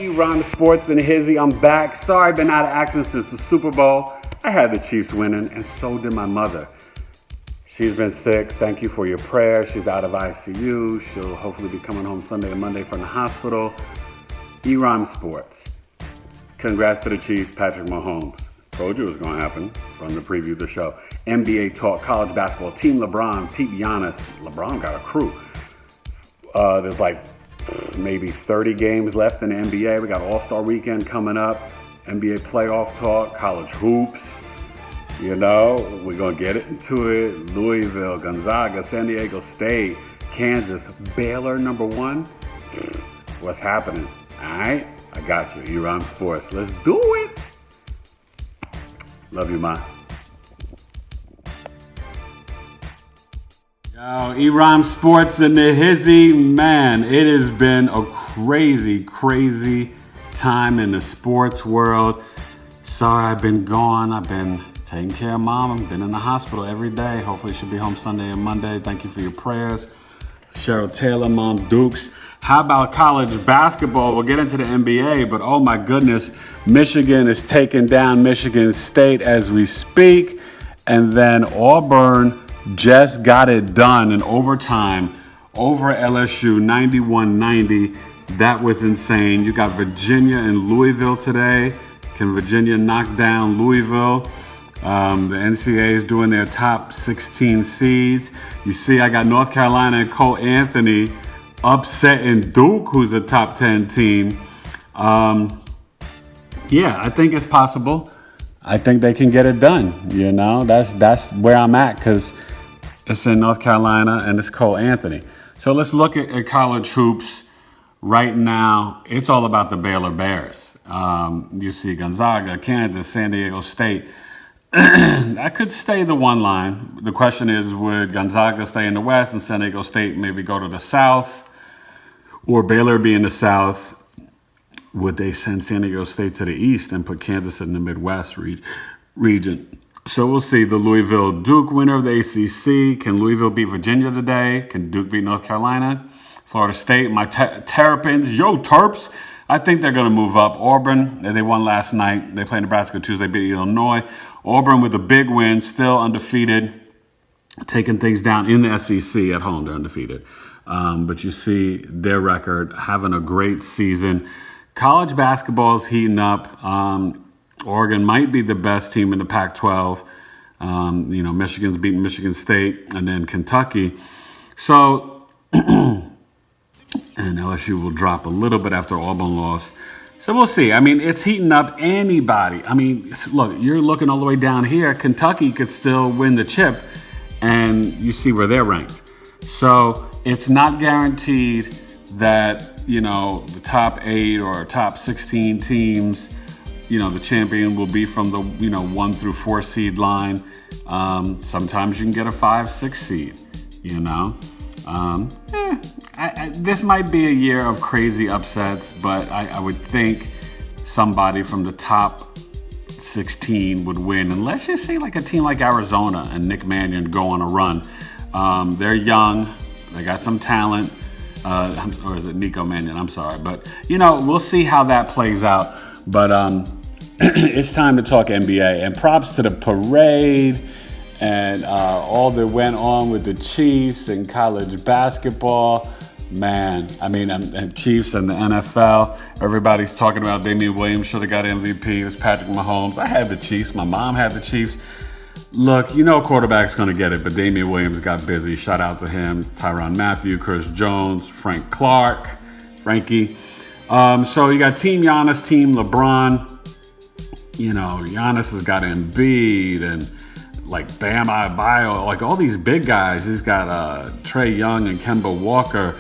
ERhymesSports and Hizzy. I'm back. Sorry I've been out of action since the Super Bowl. I had the Chiefs winning, and so did my mother. She's been sick. Thank you for your prayers. She's out of ICU. She'll hopefully be coming home Sunday and Monday from the hospital. ERhymesSports. Congrats to the Chiefs, Patrick Mahomes. Told you it was going to happen from the preview of the show. NBA talk, college basketball, Team LeBron, Team Giannis. LeBron got a crew. There's like maybe 30 games left in the NBA. We got All-Star Weekend coming up. NBA playoff talk, college hoops. You know, we're going to get into it. Louisville, Gonzaga, San Diego State, Kansas, Baylor #1. What's happening? All right? I got you. ERhymesSports. Let's do it. Love you, Ma. Yo, ERhymesSports and the Hizzy. Man, it has been a crazy, crazy time in the sports world. Sorry I've been gone. I've been taking care of Mom. I've been in the hospital every day. Hopefully she'll be home Sunday and Monday. Thank you for your prayers. Cheryl Taylor, Mom Dukes. How about college basketball? We'll get into the NBA, but oh my goodness, Michigan is taking down Michigan State as we speak. And then Auburn just got it done in overtime over LSU, 91-90. That was insane. You got Virginia and Louisville today. Can Virginia knock down Louisville? The NCAA is doing their top 16 seeds. You see, I got North Carolina and Cole Anthony upsetting Duke, who's a top 10 team. Yeah, I think it's possible. I think they can get it done. You know, that's where I'm at because it's in North Carolina and it's Cole Anthony. So let's look at college hoops right now. It's all about the Baylor Bears. You see Gonzaga, Kansas, San Diego State. That could stay the one line. The question is, would Gonzaga stay in the West and San Diego State maybe go to the South? Or Baylor be in the South? Would they send San Diego State to the East and put Kansas in the Midwest region? So we'll see. The Louisville-Duke winner of the ACC. Can Louisville beat Virginia today? Can Duke beat North Carolina? Florida State, my Terrapins, yo Terps. I think they're going to move up. Auburn, they won last night. They play Nebraska Tuesday, beat Illinois. Auburn with a big win, still undefeated, taking things down in the SEC at home. They're undefeated. But you see their record, having a great season. College basketball is heating up. Oregon might be the best team in the Pac-12. Michigan's beating Michigan State and then Kentucky. So, and LSU will drop a little bit after Auburn lost. So we'll see. I mean, it's heating up. Anybody. I mean, look, you're looking all the way down here. Kentucky could still win the chip, and you see where they're ranked. So it's not guaranteed that, the top 8 or top 16 teams, the champion will be from the, 1 through 4 seed line. Sometimes you can get a 5-6 seed, This might be a year of crazy upsets, but I would think somebody from the top 16 would win, unless you see like a team like Arizona and Nick Mannion go on a run. They're young, they got some talent, or is it Nico Mannion? I'm sorry, but we'll see how that plays out. But it's time to talk NBA, and props to the parade and all that went on with the Chiefs and college basketball. Man, I mean, Chiefs and the NFL. Everybody's talking about Damian Williams should have got MVP. It was Patrick Mahomes. I had the Chiefs. My mom had the Chiefs. Look, quarterback's going to get it, but Damian Williams got busy. Shout out to him. Tyrann Mathieu, Chris Jones, Frankie. So you got Team Giannis, Team LeBron. Giannis has got Embiid and like Bam Adebayo, like all these big guys. He's got Trae Young and Kemba Walker.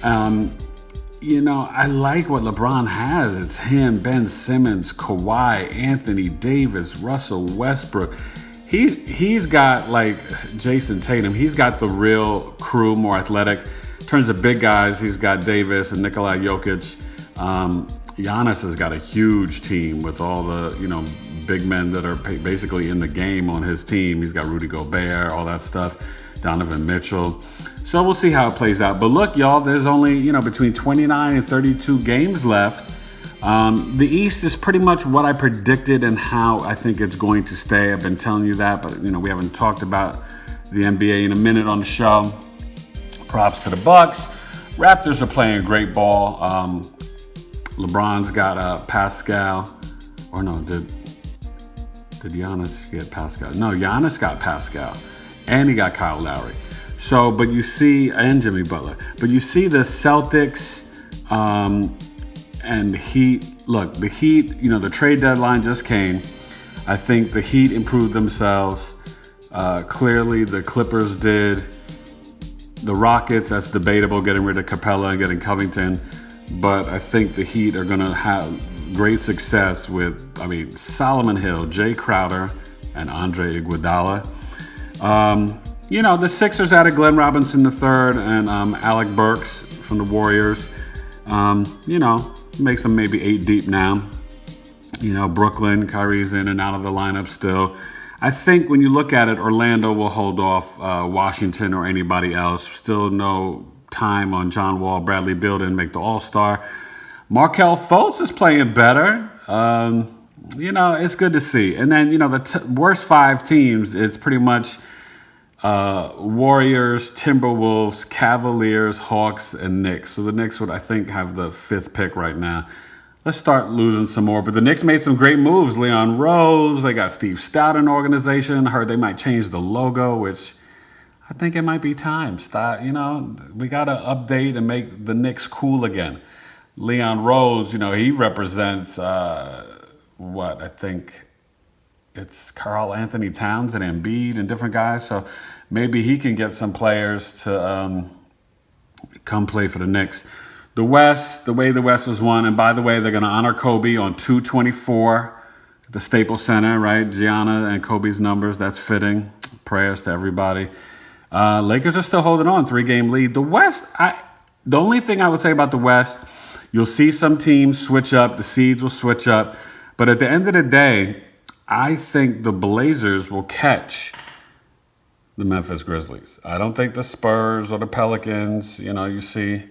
I like what LeBron has. It's him, Ben Simmons, Kawhi, Anthony Davis, Russell Westbrook. He's got like Jason Tatum. He's got the real crew, more athletic. In terms of big guys, he's got Davis and Nikola Jokic. Giannis has got a huge team with all the, big men that are basically in the game on his team. He's got Rudy Gobert, all that stuff, Donovan Mitchell. So we'll see how it plays out. But look, y'all, there's only, between 29 and 32 games left The East is pretty much what I predicted and how I think it's going to stay. I've been telling you that, but we haven't talked about the NBA in a minute on the show. Props to the Bucks. Raptors are playing great ball. LeBron's got Pascal. Or no, did Giannis get Pascal? No, Giannis got Pascal. And he got Kyle Lowry. So, but you see, and Jimmy Butler. But you see the Celtics and the Heat. Look, the Heat, the trade deadline just came. I think the Heat improved themselves. Clearly, the Clippers did. The Rockets, that's debatable, getting rid of Capella and getting Covington. But I think the Heat are going to have great success with, Solomon Hill, Jay Crowder, and Andre Iguodala. The Sixers added Glenn Robinson III and Alec Burks from the Warriors. Makes them maybe 8 deep now. Brooklyn, Kyrie's in and out of the lineup still. I think when you look at it, Orlando will hold off Washington or anybody else. Still no time on John Wall, Bradley Beal didn't make the All-Star. Markelle Fultz is playing better. It's good to see. And then, the worst 5 teams, it's pretty much Warriors, Timberwolves, Cavaliers, Hawks, and Knicks. So the Knicks would, I think, have the 5th pick right now. Let's start losing some more. But the Knicks made some great moves. Leon Rose, they got Steve Stout in organization. Heard they might change the logo, which I think it might be time. We got to update and make the Knicks cool again. Leon Rose, he represents, I think it's Karl Anthony Towns and Embiid and different guys. So maybe he can get some players to come play for the Knicks. The West, the way the West was won, and by the way, they're going to honor Kobe on 2/24 at the Staples Center, right? Gianna and Kobe's numbers, that's fitting. Prayers to everybody. Lakers are still holding on, 3-game lead. The West, the only thing I would say about the West, you'll see some teams switch up, the seeds will switch up, but at the end of the day, I think the Blazers will catch the Memphis Grizzlies. I don't think the Spurs or the Pelicans, you see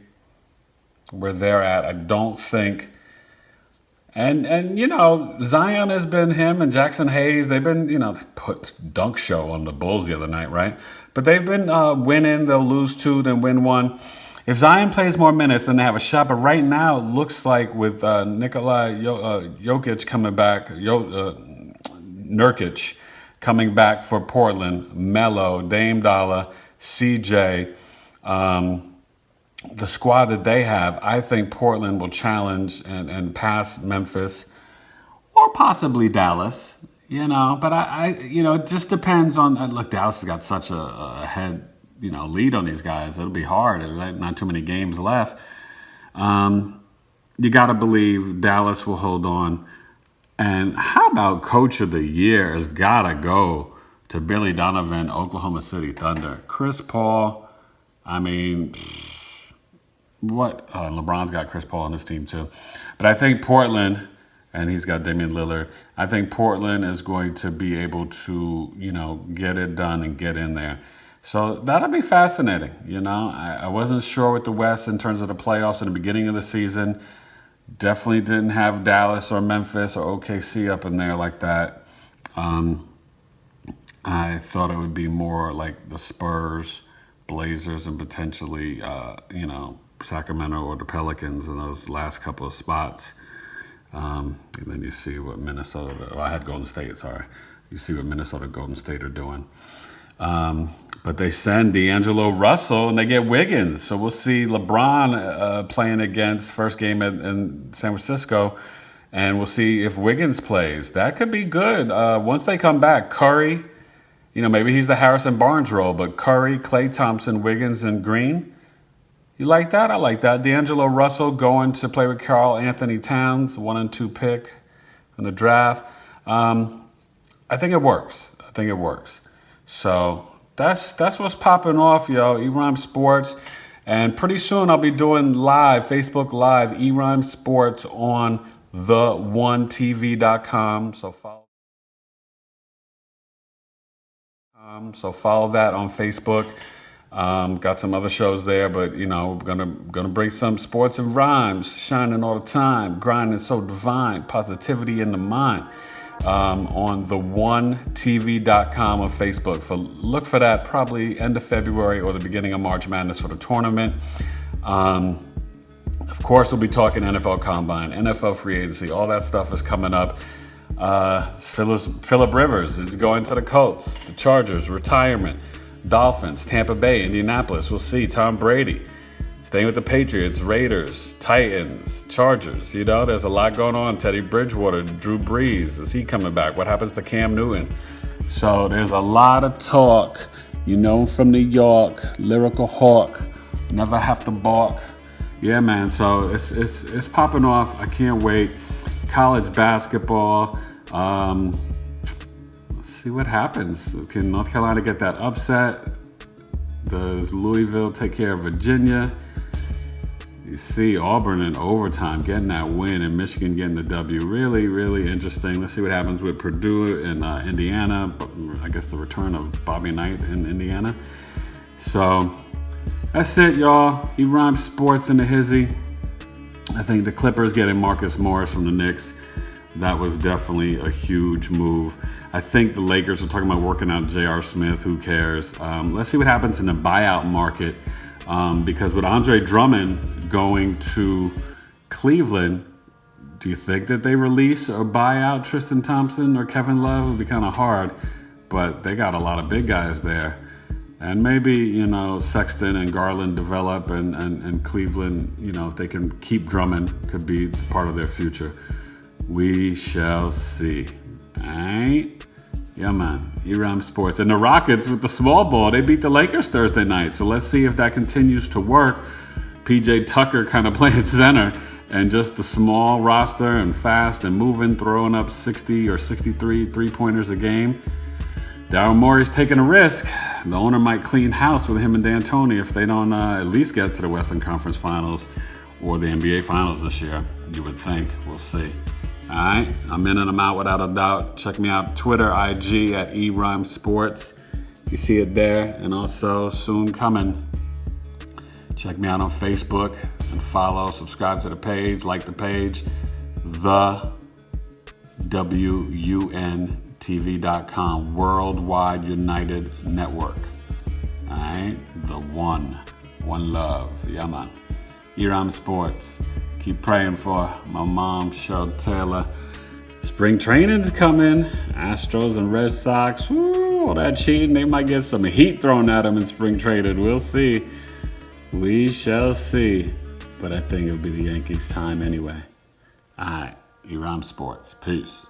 where they're at. I don't think. And Zion has been him and Jackson Hayes. They've been, they put dunk show on the Bulls the other night, right? But they've been winning. They'll lose 2, then win 1. If Zion plays more minutes, then they have a shot. But right now, it looks like with Nikola Jokic coming back, Nurkic coming back for Portland, Melo, Dame Dollar, CJ, the squad that they have, I think Portland will challenge and pass Memphis or possibly Dallas, But it just depends on. Look, Dallas has got such a head, lead on these guys. It'll be hard. Not too many games left. You got to believe Dallas will hold on. And how about Coach of the Year has got to go to Billy Donovan, Oklahoma City Thunder. Chris Paul, what? LeBron's got Chris Paul on his team too. But I think Portland, and he's got Damian Lillard, I think Portland is going to be able to, get it done and get in there. So that'll be fascinating. I wasn't sure with the West in terms of the playoffs in the beginning of the season. Definitely didn't have Dallas or Memphis or OKC up in there like that. I thought it would be more like the Spurs, Blazers, and potentially, Sacramento or the Pelicans in those last couple of spots. And then you see what Minnesota, I had Golden State, sorry. You see what Minnesota, Golden State are doing. But they send D'Angelo Russell and they get Wiggins. So we'll see LeBron playing against first game in San Francisco. And we'll see if Wiggins plays. That could be good. Once they come back, Curry, maybe he's the Harrison Barnes role, but Curry, Klay Thompson, Wiggins, and Green. You like that? I like that. D'Angelo Russell going to play with Karl Anthony Towns, 1 and 2 pick in the draft. I think it works. So that's what's popping off, ERhymesSports. And pretty soon I'll be doing Facebook Live, ERhymesSports on TheWUNTV.com. So follow that on Facebook. Got some other shows there, but we're gonna bring some sports and rhymes, shining all the time, grinding so divine, positivity in the mind. On TheWUNTV.com on Facebook. Look for that probably end of February or the beginning of March Madness for the tournament. Of course, we'll be talking NFL Combine, NFL free agency, all that stuff is coming up. Phillip Rivers is going to the Colts, the Chargers, retirement, Dolphins, Tampa Bay, Indianapolis. We'll see. Tom Brady staying with the Patriots, Raiders, Titans, Chargers. There's a lot going on. Teddy Bridgewater, Drew Brees, is he coming back? What happens to Cam Newton? So there's a lot of talk. From New York, Lyrical Hawk, never have to balk. Yeah, man. So it's popping off. I can't wait. College basketball. Let's see what happens. Can North Carolina get that upset? Does Louisville take care of Virginia? You see Auburn in overtime getting that win and Michigan getting the W. Really, really interesting. Let's see what happens with Purdue and Indiana. I guess the return of Bobby Knight in Indiana. So that's it, y'all. ERhymesSports in the hizzy. I think the Clippers getting Marcus Morris from the Knicks, that was definitely a huge move. I think the Lakers are talking about working out J.R. Smith. Who cares? Let's see what happens in the buyout market. Because with Andre Drummond going to Cleveland, do you think that they release or buy out Tristan Thompson or Kevin Love? It would be kind of hard, but they got a lot of big guys there. And maybe, Sexton and Garland develop and Cleveland, if they can keep Drummond, could be part of their future. We shall see. All right? Yeah, man. ERhymesSports. And the Rockets with the small ball, they beat the Lakers Thursday night. So let's see if that continues to work. PJ Tucker kind of playing center and just the small roster and fast and moving, throwing up 60 or 63 three-pointers a game. Daryl Morey's taking a risk. The owner might clean house with him and D'Antoni if they don't at least get to the Western Conference Finals or the NBA Finals this year. You would think. We'll see. All right. I'm in and I'm out without a doubt. Check me out Twitter, IG at ERhymesSports. You see it there. And also soon coming. Check me out on Facebook and follow, subscribe to the page, like the page. The TheWUNTV.com, Worldwide United Network. All right, the one love. Yeah, man. ERhymesSports. Keep praying for my mom, Cheryl Taylor. Spring training's coming. Astros and Red Sox. Woo, all that cheating. They might get some heat thrown at them in spring training. We'll see. We shall see. But I think it'll be the Yankees' time anyway. All right, ERhymesSports. Peace.